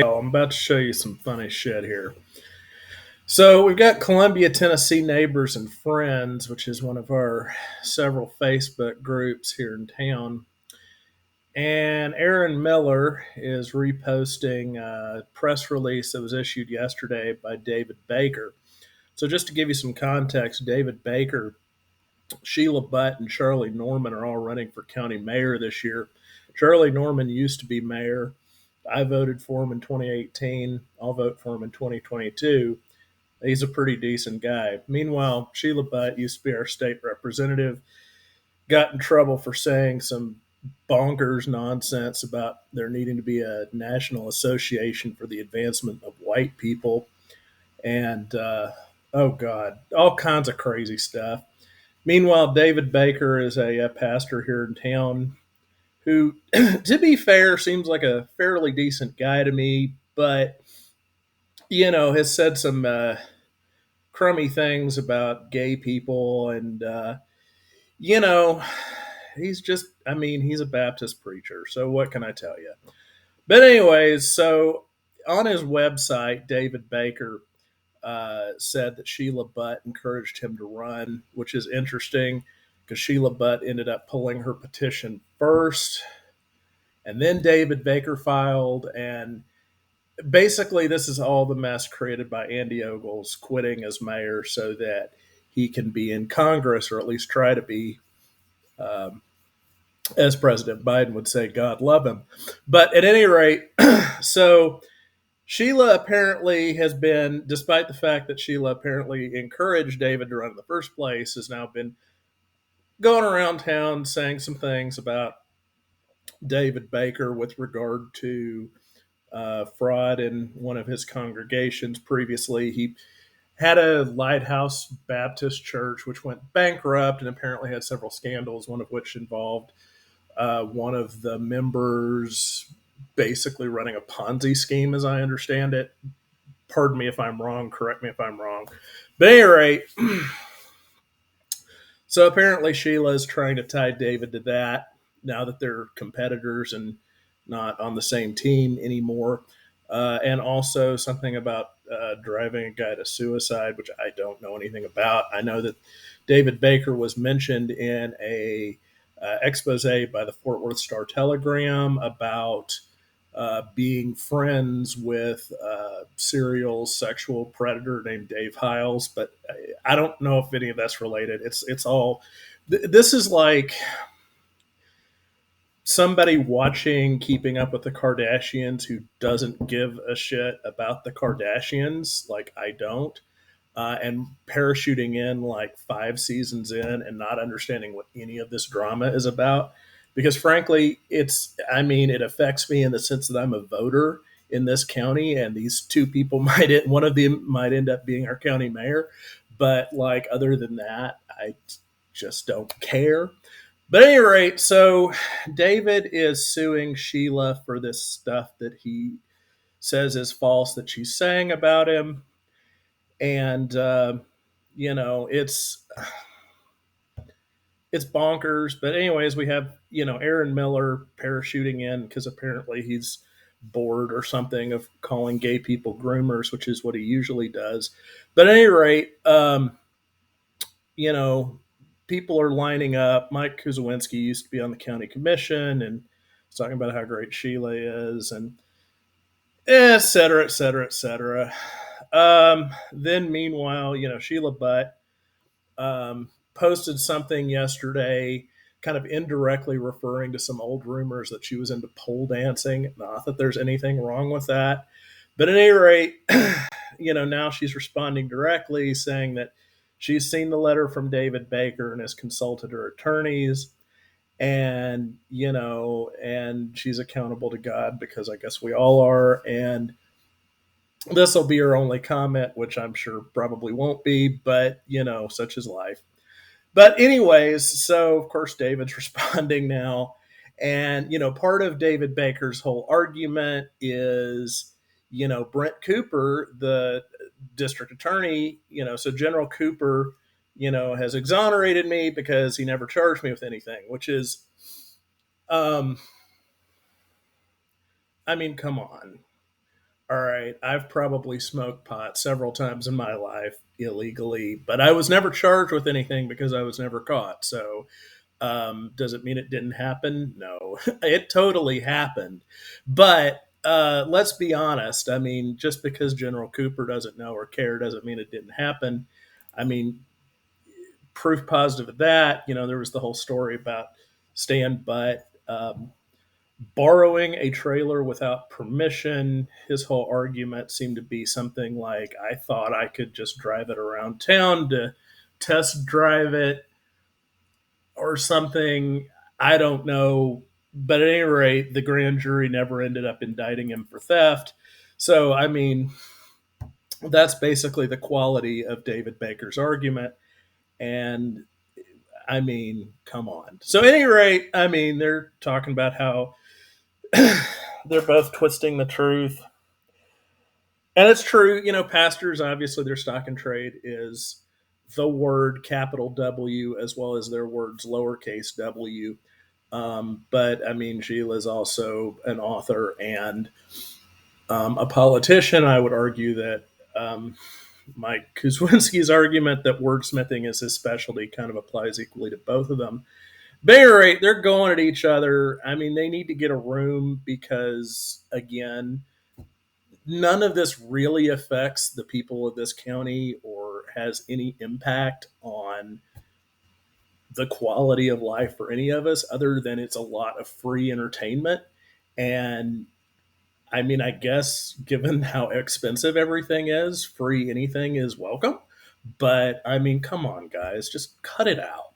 I'm about to show you some funny shit here. So we've got Columbia, Tennessee Neighbors and Friends, which is one of our several Facebook groups here in town. And Aaron Miller is reposting a press release that was issued yesterday by David Baker. So just to give you some context, David Baker, Sheila Butt, and Charlie Norman are all running for county mayor this year. Charlie Norman used to be mayor. I voted for him in 2018. I'll vote for him in 2022. He's a pretty decent guy. Meanwhile, Sheila Butt used to be our state representative, got in trouble for saying some bonkers nonsense about there needing to be a national association for the advancement of white people. And, oh God, all kinds of crazy stuff. Meanwhile, David Baker is a pastor here in town who, to be fair, seems like a fairly decent guy to me, but, has said some crummy things about gay people. And, you know, he's just, he's a Baptist preacher. So what can I tell you? But, anyways, so on his website, David Baker said that Sheila Butt encouraged him to run, which is interesting because Sheila Butt ended up pulling her petition first. And then David Baker filed. And basically, this is all the mess created by Andy Ogles quitting as mayor so that he can be in Congress, or at least try to be, um, as President Biden would say, God love him. But at any rate, so Sheila apparently has been, despite the fact that Sheila apparently encouraged David to run in the first place, has now been going around town saying some things about David Baker with regard to fraud in one of his congregations. Previously, he had a Lighthouse Baptist church which went bankrupt and apparently had several scandals, one of which involved one of the members basically running a Ponzi scheme, as I understand it. Pardon me if I'm wrong, correct me if I'm wrong. But at any rate, so apparently Sheila is trying to tie David to that now that they're competitors and not on the same team anymore. And also something about driving a guy to suicide, which I don't know anything about. I know that David Baker was mentioned in a expose by the Fort Worth Star Telegram about being friends with a serial sexual predator named Dave Hiles, but I don't know if any of that's related. It's all. This is like somebody watching Keeping Up with the Kardashians who doesn't give a shit about the Kardashians, like I don't, and parachuting in like 5 seasons in and not understanding what any of this drama is about. Because frankly, it affects me in the sense that I'm a voter in this county, and these two people one of them might end up being our county mayor. But like, other than that, I just don't care. But at any rate, so David is suing Sheila for this stuff that he says is false that she's saying about him. And, it's bonkers. But, anyways, we have, Aaron Miller parachuting in because apparently he's bored or something of calling gay people groomers, which is what he usually does. But at any rate, you know, people are lining up. Mike Kuzawinski used to be on the county commission and he's talking about how great Sheila is, and et cetera, et cetera, et cetera. Then, meanwhile, Sheila Butt posted something yesterday, kind of indirectly referring to some old rumors that she was into pole dancing. Not that there's anything wrong with that. But at any rate, now she's responding directly saying that she's seen the letter from David Baker and has consulted her attorneys, and and she's accountable to God because I guess we all are. And this will be her only comment, which I'm sure probably won't be, but such is life. But anyways, so of course David's responding now, and part of David Baker's whole argument is Brent Cooper, the district attorney, so General Cooper, has exonerated me because he never charged me with anything, which is, um, come on. All right, I've probably smoked pot several times in my life illegally, but I was never charged with anything because I was never caught. So, does it mean it didn't happen? No, it totally happened. But let's be honest. I mean, just because General Cooper doesn't know or care doesn't mean it didn't happen. I mean, proof positive of that, there was the whole story about Stan Butt borrowing a trailer without permission. His whole argument seemed to be something like, I thought I could just drive it around town to test drive it or something. I don't know. But at any rate, the grand jury never ended up indicting him for theft. So, I mean, that's basically the quality of David Baker's argument. And I mean, come on. So, at any rate, I mean, they're talking about how they're both twisting the truth. And it's true, pastors, obviously, their stock and trade is the word capital W as well as their words lowercase w. But I mean, Sheila is also an author and a politician. I would argue that Mike Kuzwinski's argument that wordsmithing is his specialty kind of applies equally to both of them. But at any rate, they're going at each other. I mean, they need to get a room because, again, none of this really affects the people of this county or has any impact on the quality of life for any of us other than it's a lot of free entertainment. And I mean, I guess given how expensive everything is, free anything is welcome. But I mean, come on, guys, just cut it out.